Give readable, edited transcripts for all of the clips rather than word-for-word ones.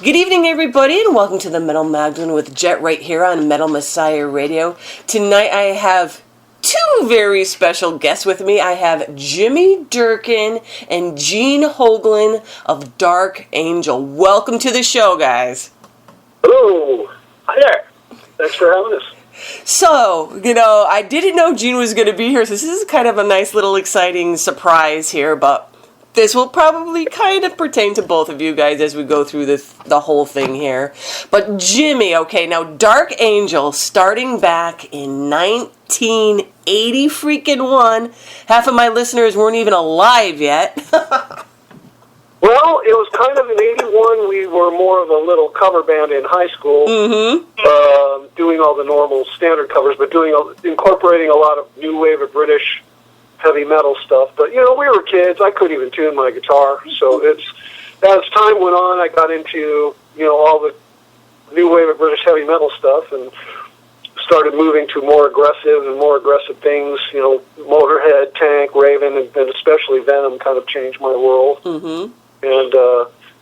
Good evening, everybody, and welcome to the Metal Magdalene with Jet right here on Metal Messiah Radio. Tonight I have two very special guests with me. I have Jimmy Durkin and Gene Hoglan of Dark Angel. Welcome to the show, guys. Hello. Hi there. Thanks for having us. So, I didn't know Gene was going to be here, so this is kind of a nice little exciting surprise here, but this will probably kind of pertain to both of you guys as we go through the whole thing here. But Jimmy, okay, now Dark Angel, starting back in 1980 freaking one. Half of my listeners weren't even alive yet. Well, it was kind of in 81. We were more of a little cover band in high school, doing all the normal standard covers, but incorporating a lot of new wave of British heavy metal stuff. But, we were kids. I couldn't even tune my guitar. So as time went on, I got into, all the new wave of British heavy metal stuff and started moving to more aggressive things. Motorhead, Tank, Raven, and especially Venom kind of changed my world. Mm-hmm. And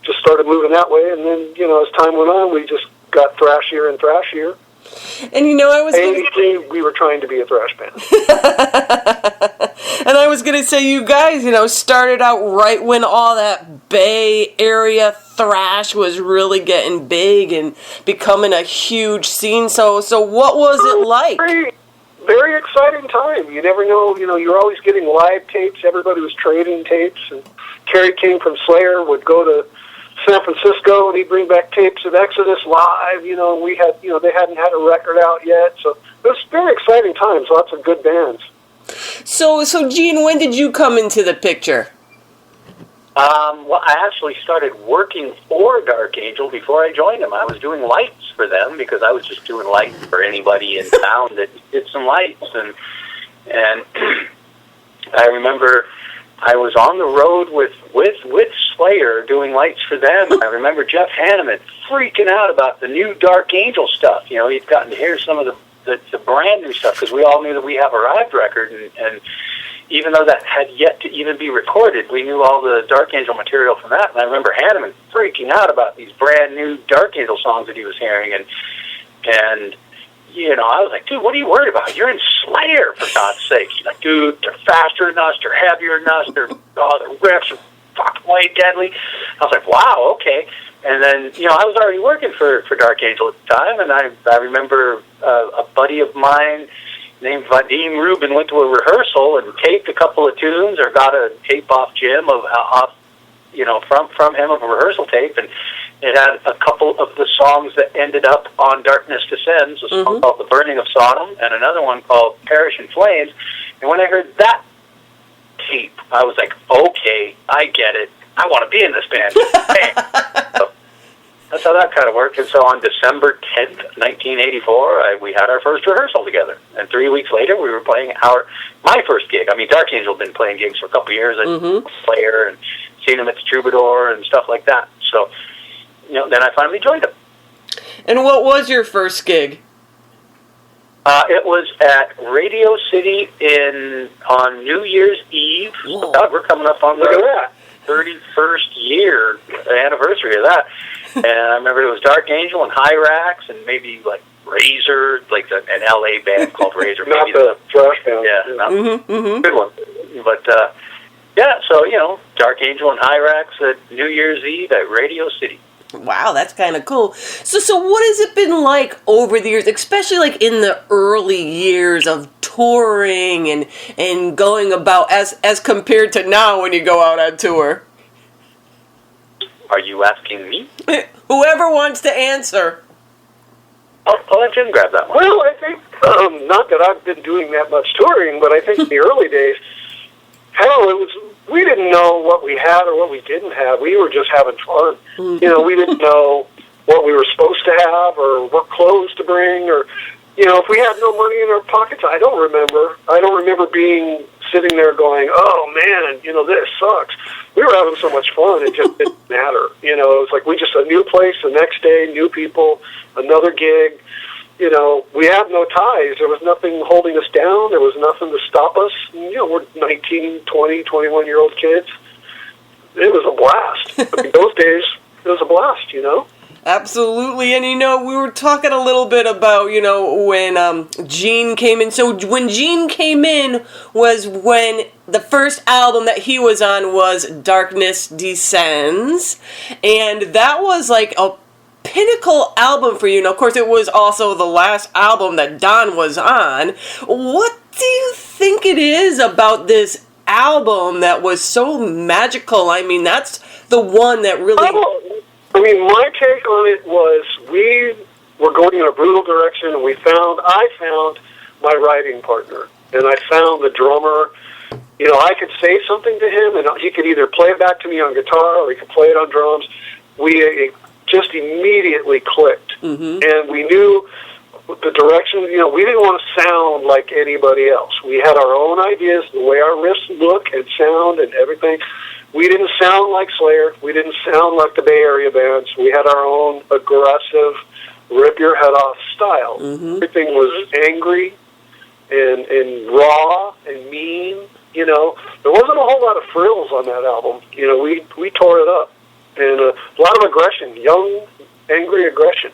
just started moving that way. And then, as time went on, we just got thrashier and thrashier. And we were trying to be a thrash band. And I was going to say, you guys, started out right when all that Bay Area thrash was really getting big and becoming a huge scene. So what was it like? Very, very exciting time. You never know, you're always getting live tapes. Everybody was trading tapes. And Kerry King from Slayer would go to San Francisco, and he'd bring back tapes of Exodus live. We had, they hadn't had a record out yet, so it was very exciting times. Lots of good bands. So Gene, when did you come into the picture? Well, I actually started working for Dark Angel before I joined them. I was doing lights for them because I was just doing lights for anybody in town that did some lights, and I remember I was on the road with Slayer doing lights for them. I remember Jeff Hanneman freaking out about the new Dark Angel stuff. He'd gotten to hear some of the brand new stuff because we all knew that We Have Arrived record, and even though that had yet to even be recorded, we knew all the Dark Angel material from that. And I remember Hanneman freaking out about these brand new Dark Angel songs that he was hearing, and I was like, dude, what are you worried about? You're in Slayer, for God's sake. He's like, dude, they're faster than us, they're heavier than us, their riffs are fucking way deadly. I was like, wow, okay. And then, I was already working for Dark Angel at the time, and I remember a buddy of mine named Vadim Rubin went to a rehearsal and taped a couple of tunes, or got a tape off Jim from him of a rehearsal tape, and it had a couple of the songs that ended up on Darkness Descends, a song called The Burning of Sodom, and another one called Perish in Flames. And when I heard that tape, I was like, okay, I get it. I want to be in this band. So that's how that kind of worked. And so on December 10th, 1984, we had our first rehearsal together. And 3 weeks later, we were playing my first gig. I mean, Dark Angel had been playing gigs for a couple of years at Slayer and seen him at the Troubadour and stuff like that. So, then I finally joined him. And what was your first gig? It was at Radio City on New Year's Eve. Whoa. God, we're coming up on the 31st year anniversary of that. And I remember it was Dark Angel and Hyrax and maybe like Razor, like an LA band called Razor. Not the thrash band. Yeah, good one. But so Dark Angel and Hyrax at New Year's Eve at Radio City. Wow, that's kind of cool. So what has it been like over the years, especially like in the early years of touring and going about as compared to now when you go out on tour? Are you asking me? Whoever wants to answer. I'll let Jim grab that one. Well, I think, not that I've been doing that much touring, but I think in the early days, we didn't know what we had or what we didn't have. We were just having fun. Mm-hmm. We didn't know what we were supposed to have or what clothes to bring, or, if we had no money in our pockets. I don't remember sitting there going, oh man, this sucks. We were having so much fun, it just didn't matter. It was like a new place the next day, new people, another gig. We had no ties. There was nothing holding us down. There was nothing to stop us. We're 19, 20, 21-year-old kids. It was a blast. But in those days, it was a blast, Absolutely, and we were talking a little bit about, when Gene came in. So when Gene came in was when the first album that he was on was Darkness Descends, and that was like a pinnacle album for you. Now, of course, it was also the last album that Don was on. What do you think it is about this album that was so magical? I mean, that's the one that really... my take on it was we were going in a brutal direction, and I found my writing partner, and I found the drummer. I could say something to him, and he could either play it back to me on guitar or he could play it on drums. It just immediately clicked, and we knew the direction. We didn't want to sound like anybody else. We had our own ideas, the way our riffs look and sound and everything. We didn't sound like Slayer. We didn't sound like the Bay Area bands. We had our own aggressive, rip your head off style. Everything was angry and raw and mean. There wasn't a whole lot of frills on that album. We tore it up, and a lot of aggression, young, angry aggression.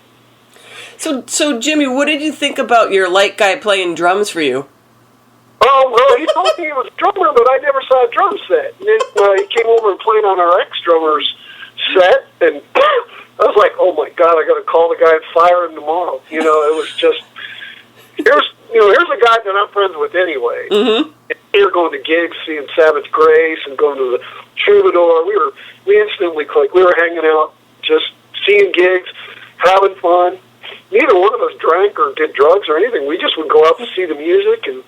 So Jimmy, what did you think about your light guy playing drums for you? Oh, well, he told me he was a drummer, but I never saw a drum set. And then he came over and played on our ex-drummer's set, and I was like, oh, my God, I got to call the guy and fire him tomorrow. It was just, here's a guy that I'm friends with anyway. And we were going to gigs, seeing Savage Grace and going to the Troubadour. We instantly clicked. We were hanging out, just seeing gigs, having fun. Neither one of us drank or did drugs or anything. We just would go out to see the music and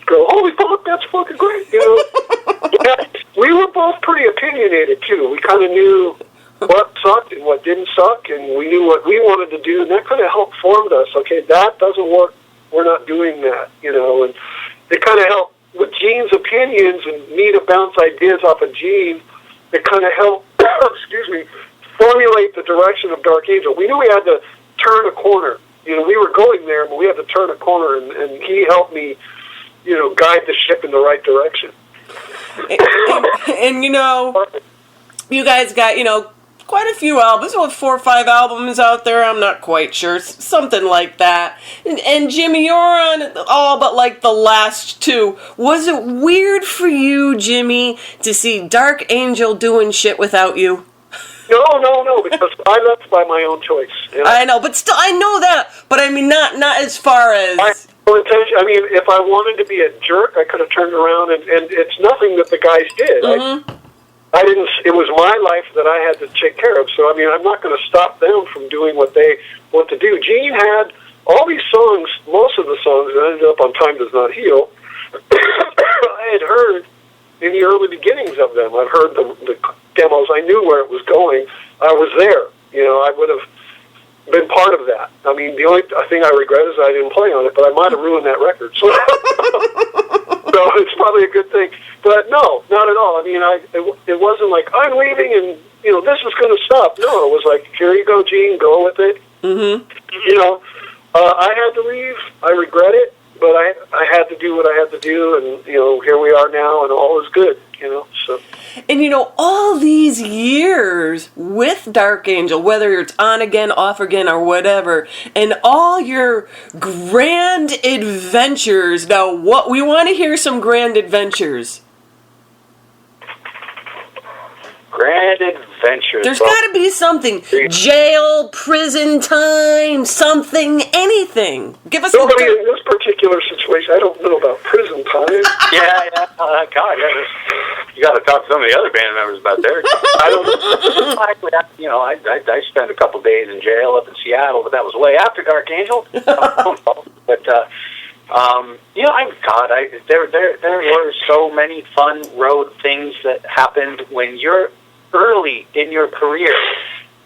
go, holy fuck, that's fucking great. Yeah, we were both pretty opinionated, too. We kind of knew what sucked and what didn't suck, and we knew what we wanted to do, and that kind of helped form us. Okay, that doesn't work. We're not doing that, and it kind of helped with Gene's opinions and me to bounce ideas off of Gene. It kind of helped, formulate the direction of Dark Angel. We knew we had to turn a corner. We were going there, but we had to turn a corner, and he helped me, guide the ship in the right direction. And you guys got, quite a few albums, 4 or 5 albums out there, I'm not quite sure, something like that. And Jimmy, you're on all but like the last 2. Was it weird for you, Jimmy, to see Dark Angel doing shit without you? No, because I left by my own choice. I know, but still, I know that. But I mean, not as far as... if I wanted to be a jerk, I could have turned around, and it's nothing that the guys did. I didn't. It was my life that I had to take care of. So I'm not going to stop them from doing what they want to do. Gene had all these songs. Most of the songs that ended up on Time Does Not Heal. I had heard in the early beginnings of them. I've heard the demos. I knew where it was going. I was there. I would have been part of that. The only thing I regret is I didn't play on it, but I might have ruined that record. So, so it's probably a good thing. But no, not at all. It wasn't like, I'm leaving and, this is going to stop. No, it was like, here you go, Gene, go with it. I had to leave. I regret it, but I had to do what I had to do, and, here we are now, and all is good, so... And all these years with Dark Angel, whether it's on again, off again, or whatever, and all your grand adventures. Now, we want to hear some grand adventures. Grand adventures. There's got to be something. Jail, prison time, something, anything. Give us nobody in this particular situation. I don't know about prison time. Yeah. God, you got to talk to some of the other band members about their. I don't. I spent a couple days in jail up in Seattle, but that was way after Dark Angel. But there were so many fun road things that happened when you're early in your career.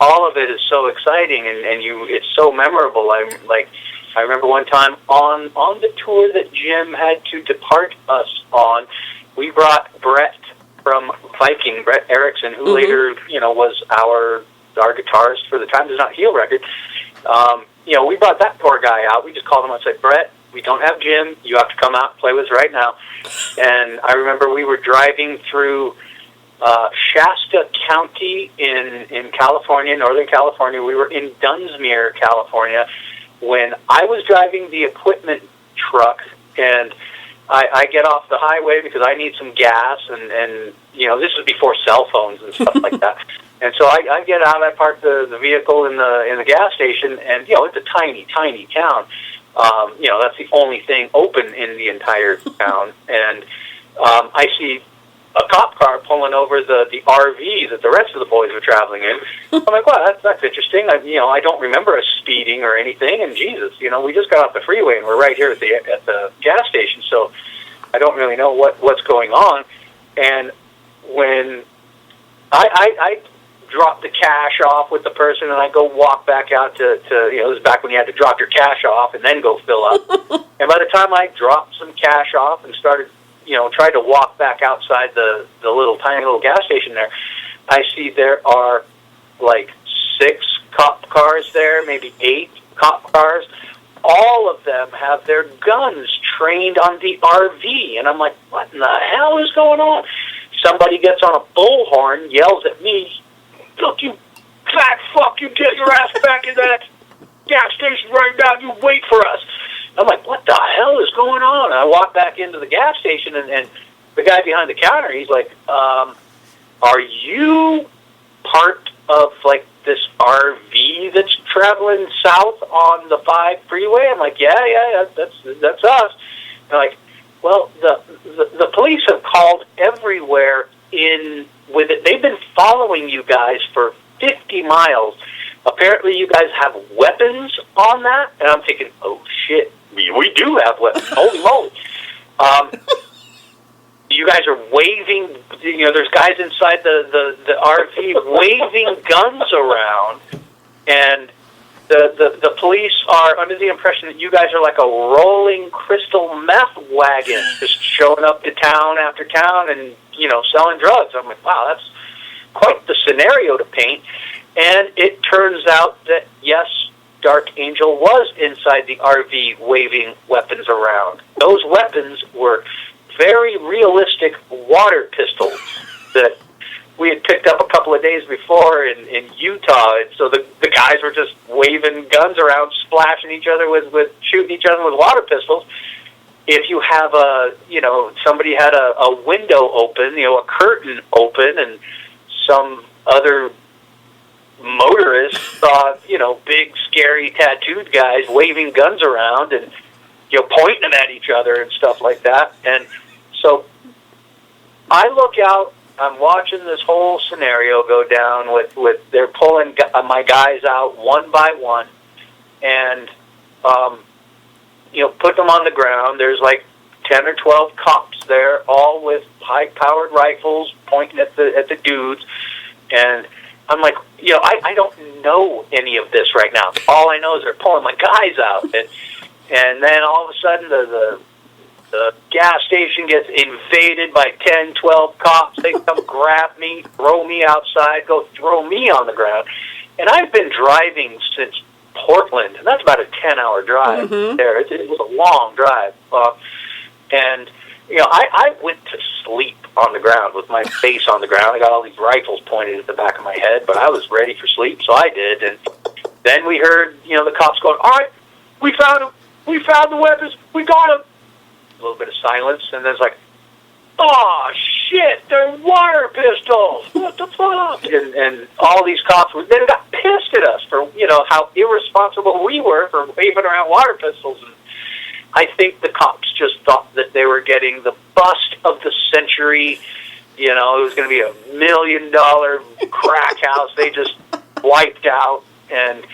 All of it is so exciting, and it's so memorable. I remember one time on the tour that Jim had to depart us on, we brought Brett from Viking, Brett Erickson, who later, was our guitarist for the Time Does Not Heal record. We brought that poor guy out. We just called him and said, Brett, we don't have Jim. You have to come out and play with us right now. And I remember we were driving through Shasta County in California, Northern California. We were in Dunsmuir, California, when I was driving the equipment truck, and I get off the highway because I need some gas, and this was before cell phones and stuff like that. And so I get out, I park the vehicle in the gas station, and it's a tiny town. That's the only thing open in the entire town, and I see a cop car pulling over the RV that the rest of the boys were traveling in. I'm like, wow, that's interesting. I don't remember us speeding or anything, and Jesus, we just got off the freeway and we're right here at the gas station, so I don't really know what's going on. And when I drop the cash off with the person, and I go walk back out to this is back when you had to drop your cash off and then go fill up. And by the time I dropped some cash off and started, tried to walk back outside the tiny little gas station there, I see there are like 6 cop cars there, maybe 8 cop cars. All of them have their guns trained on the RV, and I'm like, what in the hell is going on? Somebody gets on a bullhorn, yells at me, "Look, you fat fuck, you get your ass back in that gas station right now, you wait for us." I'm like, what the hell is going on? And I walk back into the gas station, and the guy behind the counter, he's like, are you part of, like, this RV that's traveling south on the 5 freeway? I'm like, yeah, that's us. And like, well, the police have called everywhere with it. They've been following you guys for 50 miles. Apparently you guys have weapons on that. And I'm thinking, oh shit, we do have weapons. Holy moly. You guys are waving, there's guys inside the RV waving guns around, and the police are under the impression that you guys are like a rolling crystal meth wagon, just showing up to town after town and, selling drugs. I'm like, wow, that's quite the scenario to paint. And it turns out that, yes, Dark Angel was inside the RV waving weapons around. Those weapons were very realistic water pistols that we had picked up a couple of days before in Utah. And so the guys were just waving guns around, splashing each other with shooting each other with water pistols. If you have somebody had a window open, a curtain open, and some other motorist saw, big, scary, tattooed guys waving guns around and, pointing them at each other and stuff like that. And so I look out, I'm watching this whole scenario go down with they're pulling my guys out one by one and, put them on the ground. There's like 10 or 12 cops there, all with high-powered rifles pointing at the dudes. And I'm like, I don't know any of this right now. All I know is they're pulling my guys out. And then all of a sudden the gas station gets invaded by 10, 12 cops. They come grab me, throw me outside, go throw me on the ground. And I've been driving since Portland, and that's about a 10-hour drive there. It was a long drive. And I went to sleep on the ground with my face on the ground. I got all these rifles pointed at the back of my head, but I was ready for sleep, so I did. And then we heard, the cops going, "All right, we found him. We found the weapons. We got him." A little bit of silence, and then it's like, "Oh shit, they're water pistols! What the fuck?" And all these cops they got pissed at us for how irresponsible we were for waving around water pistols. And I think the cops just thought that they were getting the bust of the century. It was going to be $1 million crack house. They just wiped out, and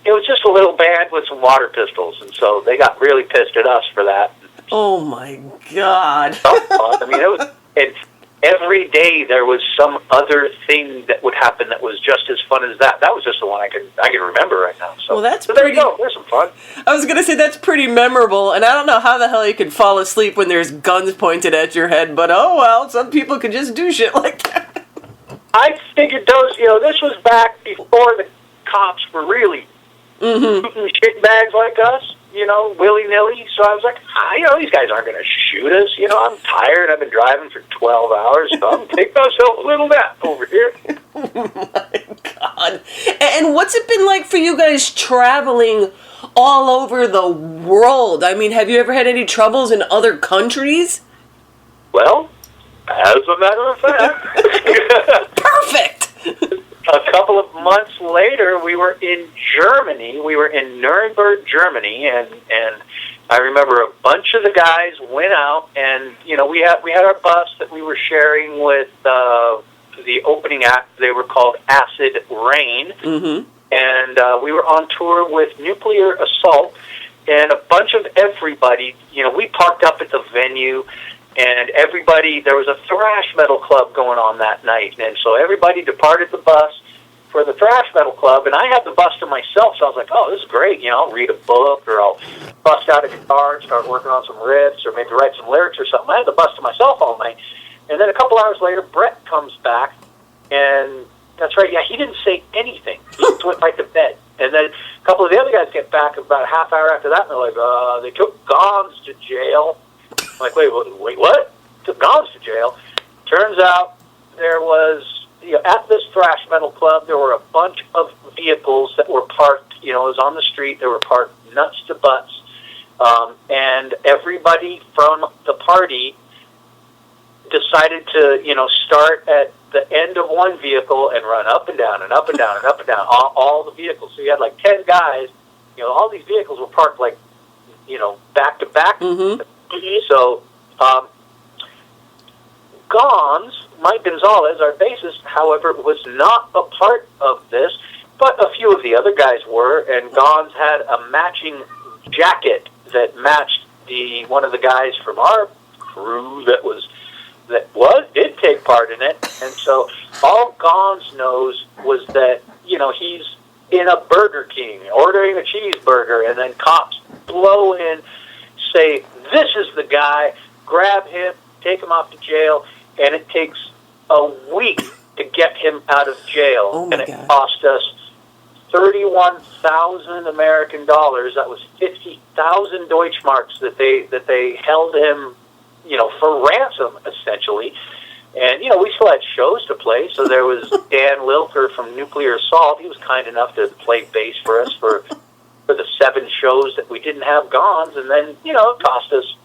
it was just a little band with some water pistols, and so they got really pissed at us for that. Oh my God! I mean, it was. And every day there was some other thing that would happen that was just as fun as that. That was just the one I can remember right now. So, well, so there you go. There's some fun. I was going to say that's pretty memorable, and I don't know how the hell you could fall asleep when there's guns pointed at your head, but oh well, some people could just do shit like that. I figured this was back before the cops were really shooting shitbags like us. willy-nilly. So I was like, these guys aren't going to shoot us. I'm tired. I've been driving for 12 hours, so I'm going to take myself a little nap over here. Oh, my God. And what's it been like for you guys traveling all over the world? I mean, have you ever had any troubles in other countries? Well, as a matter of fact. Perfect! A couple of months later, we were in Germany. We were in Nuremberg, Germany, and I remember a bunch of the guys went out, and we had our bus that we were sharing with the opening act. They were called Acid Rain, and we were on tour with Nuclear Assault, and a bunch of everybody. We parked up at the venue. And there was a thrash metal club going on that night. And so everybody departed the bus for the thrash metal club. And I had the bus to myself, so I was like, oh, this is great. I'll read a book, or I'll bust out a guitar and start working on some riffs, or maybe write some lyrics or something. I had the bus to myself all night. And then a couple hours later, Brett comes back. And that's right, yeah, he didn't say anything. He just went right to bed. And then a couple of the other guys get back about a half hour after that, and they're like, they took Gons to jail. I'm like, wait, what? Took Gons to jail. Turns out there was, at this thrash metal club, there were a bunch of vehicles that were parked, it was on the street, they were parked nuts to butts. And everybody from the party decided to, start at the end of one vehicle and run up and down and up and down and up and down, all the vehicles. So you had like 10 guys, all these vehicles were parked like, back to back. So, Gons, Mike Gonzalez, our bassist, however, was not a part of this, but a few of the other guys were, and Gons had a matching jacket that matched one of the guys from our crew that did take part in it. And so all Gons knows was that, he's in a Burger King ordering a cheeseburger, and then cops blow in, say, this is the guy, grab him, take him off to jail, and it takes a week to get him out of jail. Oh, and it cost us 31,000 American dollars. That was 50,000 Deutschmarks that they held him, for ransom, essentially. And, we still had shows to play, so there was Dan Lilker from Nuclear Assault. He was kind enough to play bass for us for the 7 shows that we didn't have Gons, and then, it cost us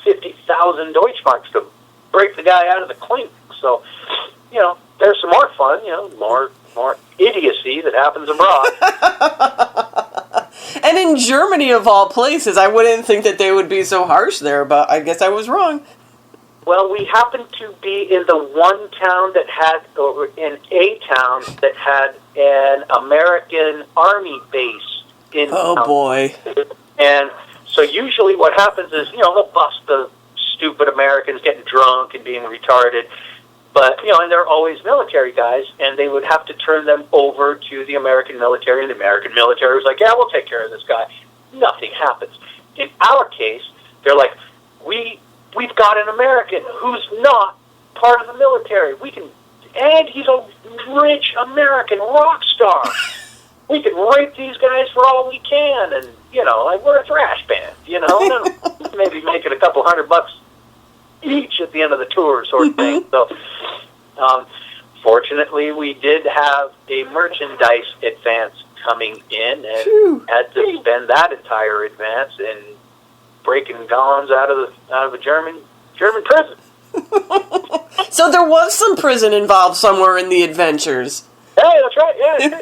50,000 Deutschmarks to break the guy out of the clink. So, there's some more fun, more idiocy that happens abroad. And in Germany, of all places, I wouldn't think that they would be so harsh there, but I guess I was wrong. Well, we happened to be in the one town that had, or in a town that had an American Army base in Oh, town. Boy. And so usually what happens is, they'll bust the stupid Americans getting drunk and being retarded. But, and they're always military guys, and they would have to turn them over to the American military, and the American military was like, yeah, we'll take care of this guy. Nothing happens. In our case, they're like, we've got an American who's not part of the military. And he's a rich American rock star. We can rape these guys for all we can, and, we're a thrash band, and maybe make it a couple $100 each at the end of the tour sort of thing. So, fortunately, we did have a merchandise advance coming in, and had to spend that entire advance in breaking Gons out of a German prison. So there was some prison involved somewhere in the adventures. Hey, that's right, yeah.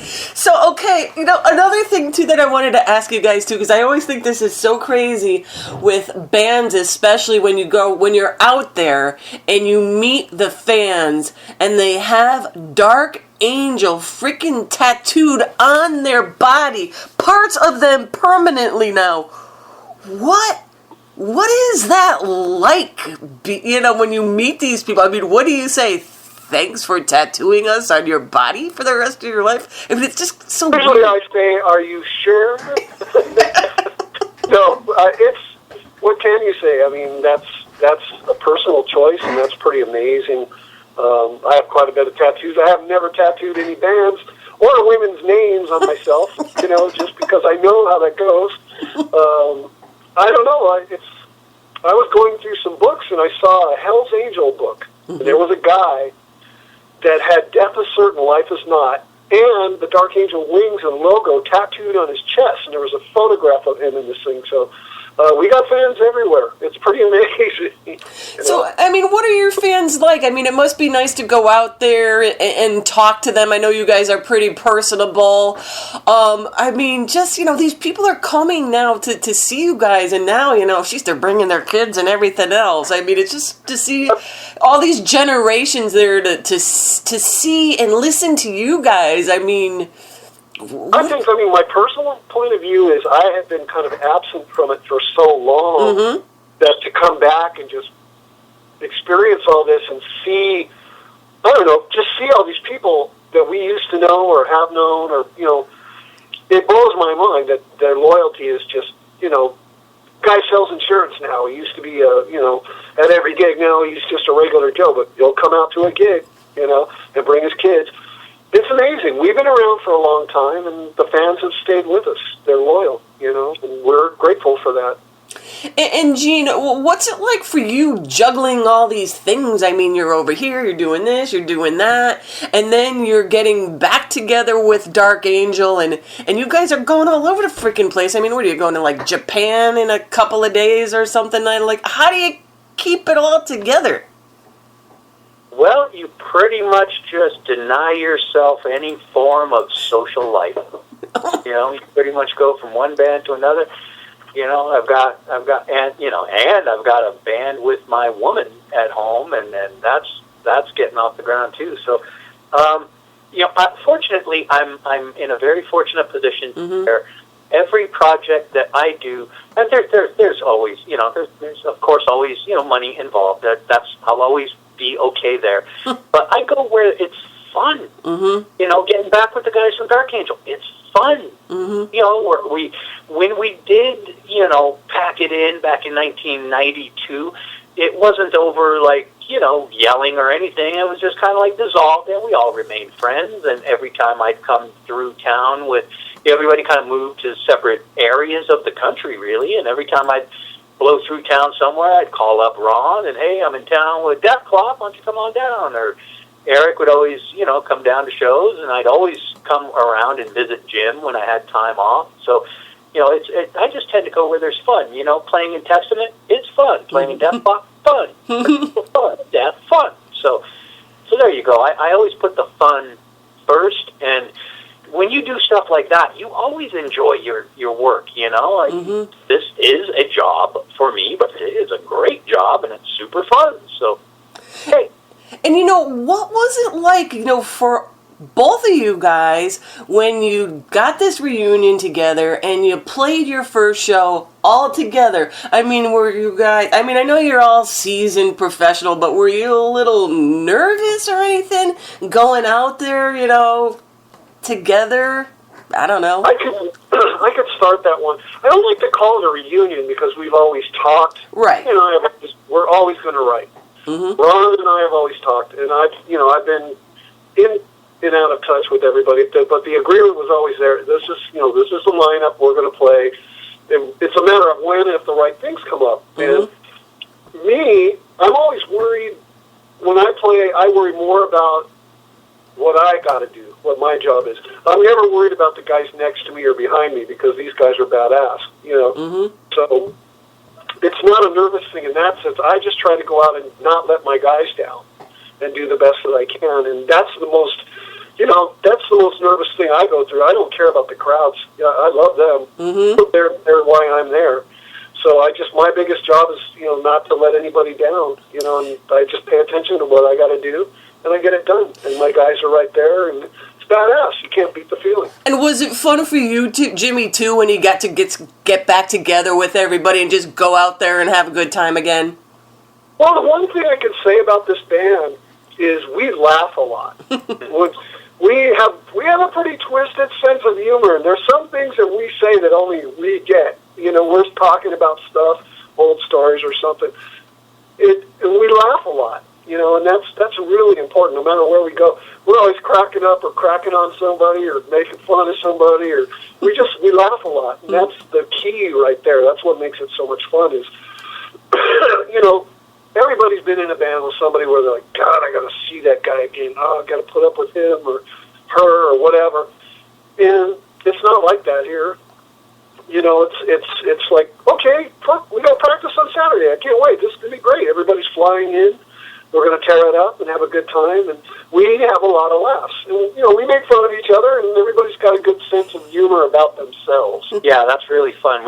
So, okay, another thing, too, that I wanted to ask you guys, too, because I always think this is so crazy with bands, especially when you're out there and you meet the fans and they have Dark Angel freaking tattooed on their body, parts of them permanently now. What is that like, when you meet these people? I mean, what do you say? Thanks for tattooing us on your body for the rest of your life? I mean, it's just so weird. Usually I say, are you sure? No, what can you say? I mean, that's a personal choice, and that's pretty amazing. I have quite a bit of tattoos. I have never tattooed any bands or women's names on myself, just because I know how that goes. I don't know. I was going through some books, and I saw a Hell's Angel book. And there was a guy that had Death is Certain, Life is Not, and the Dark Angel wings and logo tattooed on his chest, and there was a photograph of him in this thing. So we got fans everywhere. It's pretty amazing. So, I mean, what are your fans like? I mean, it must be nice to go out there and talk to them. I know you guys are pretty personable. I mean, just, these people are coming now to see you guys, and now, they're bringing their kids and everything else. I mean, it's just to see all these generations there to see and listen to you guys. I mean... I mean, my personal point of view is I have been kind of absent from it for so long that to come back and just experience all this and see, just see all these people that we used to know or have known, or, it blows my mind that their loyalty is just, guy sells insurance now. He used to be, at every gig now he's just a regular Joe, but he'll come out to a gig, and bring his kids. It's amazing. We've been around for a long time, and the fans have stayed with us. They're loyal, and we're grateful for that. And Gene, what's it like for you juggling all these things? I mean, you're over here, you're doing this, you're doing that, and then you're getting back together with Dark Angel, and you guys are going all over the freaking place. I mean, what are you going to, like, Japan in a couple of days or something? Like, how do you keep it all together? Well, you pretty much just deny yourself any form of social life. You pretty much go from one band to another. I've got, and I've got a band with my woman at home, and that's getting off the ground too. So, fortunately, I'm in a very fortunate position where every project that I do, and there's always, there's of course always, money involved. That's I'll always be okay there, but I go where it's fun. Getting back with the guys from Dark Angel, it's fun. When we did, pack it in back in 1992, it wasn't over like yelling or anything. It was just kind of like dissolved, and we all remained friends. And every time I'd come through town with everybody, kind of moved to separate areas of the country, really. And every time I'd blow through town somewhere, I'd call up Ron and, hey, I'm in town with Death Cloth, why don't you come on down? Or Eric would always, come down to shows, and I'd always come around and visit Jim when I had time off. So, I just tend to go where there's fun. Playing in Testament, it's fun. Playing in Death Cloth, fun. Fun. Death, fun. So there you go. I always put the fun first, and when you do stuff like that, you always enjoy your work, This is a job for me, but it is a great job, and it's super fun. So, hey. And what was it like, for both of you guys when you got this reunion together and you played your first show all together? I mean, were you guys, I know you're all seasoned professional, but were you a little nervous or anything going out there, together? I don't know. I could start that one. I don't like to call it a reunion because we've always talked. Right. We're always going to write. Ron and I have always talked, and I've been in and out of touch with everybody, but the agreement was always there. This is the lineup we're going to play. It's a matter of when and if the right things come up. And me, I'm always worried when I play. I worry more about what I got to do, what my job is. I'm never worried about the guys next to me or behind me because these guys are badass, So it's not a nervous thing in that sense. I just try to go out and not let my guys down and do the best that I can. And that's the most, nervous thing I go through. I don't care about the crowds. I love them. They're why I'm there. So my biggest job is, not to let anybody down, and I just pay attention to what I got to do. And I get it done. And my guys are right there, and it's badass. You can't beat the feeling. And was it fun for you, Jimmy, too, when you got to get back together with everybody and just go out there and have a good time again? Well, the one thing I can say about this band is we laugh a lot. we have a pretty twisted sense of humor, and there's some things that we say that only we get. We're talking about stuff, old stories or something. And we laugh a lot. and that's really important. No matter where we go, we're always cracking up or cracking on somebody or making fun of somebody, or we laugh a lot. And that's the key right there. That's what makes it so much fun. Is everybody's been in a band with somebody where they're like, God, I got to see that guy again. Oh, I got to put up with him or her or whatever. And it's not like that here. It's like, okay, we got to practice on Saturday. I can't wait. This is going to be great. Everybody's flying in. We're going to tear it up and have a good time. And we have a lot of laughs. And, we make fun of each other, and everybody's got a good sense of humor about themselves. Yeah, that's really fun.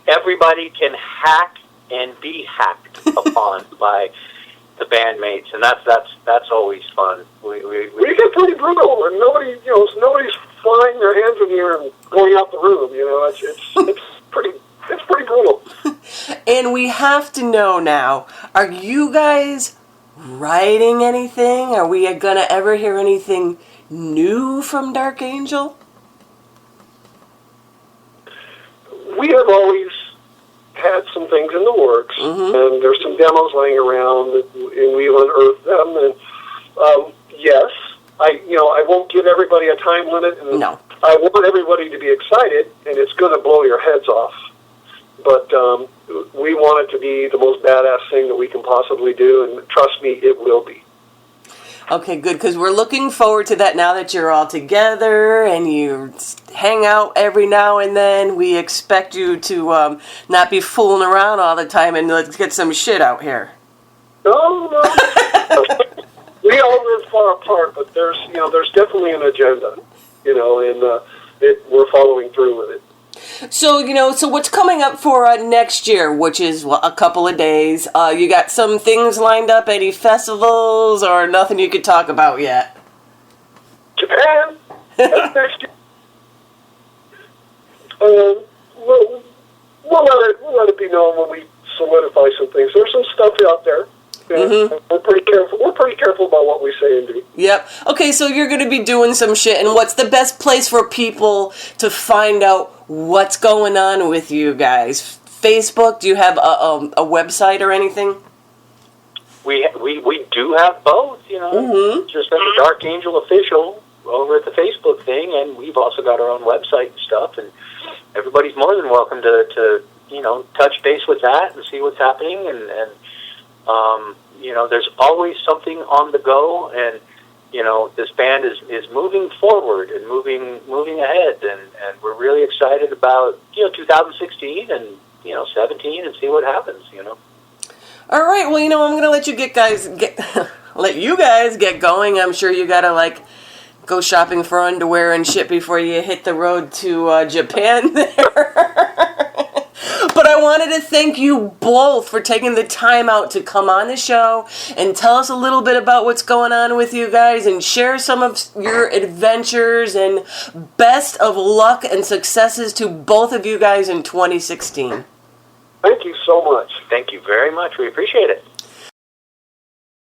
Everybody can hack and be hacked upon by the bandmates, and that's always fun. We get pretty brutal, and nobody's flying their hands in the air and going out the room. It's pretty brutal. And we have to know now: are you guys writing anything? Are we gonna ever hear anything new from Dark Angel? We have always had some things in the works, and there's some demos laying around, and we've unearthed them. And yes, I won't give everybody a time limit, and no. I want everybody to be excited, and it's going to blow your heads off. But we want it to be the most badass thing that we can possibly do, and trust me, it will be. Okay, good, because we're looking forward to that now that you're all together and you hang out every now and then. We expect you to not be fooling around all the time, and let's get some shit out here. No. We all live far apart, but there's definitely an agenda, and we're following through with it. So, so what's coming up for next year, which is a couple of days? You got some things lined up, any festivals, or nothing you could talk about yet? Japan, that's next year. We'll let it be known when we solidify some things. There's some stuff out there. We're pretty careful. We're pretty careful about what we say and do. Yep. Okay, so you're going to be doing some shit, and what's the best place for people to find out what's going on with you guys? Facebook? Do you have a website or anything? We do have both. Just like the Dark Angel official over at the Facebook thing, and we've also got our own website and stuff. And everybody's more than welcome to touch base with that and see what's happening. And there's always something on the go, and this band is moving forward and moving ahead, and we're really excited about 2016 and 17 and see what happens. All right, well, I'm gonna let you let you guys get going. I'm sure you gotta go shopping for underwear and shit before you hit the road to Japan there. But I wanted to thank you both for taking the time out to come on the show and tell us a little bit about what's going on with you guys and share some of your adventures, and best of luck and successes to both of you guys in 2016. Thank you so much. Thank you very much. We appreciate it.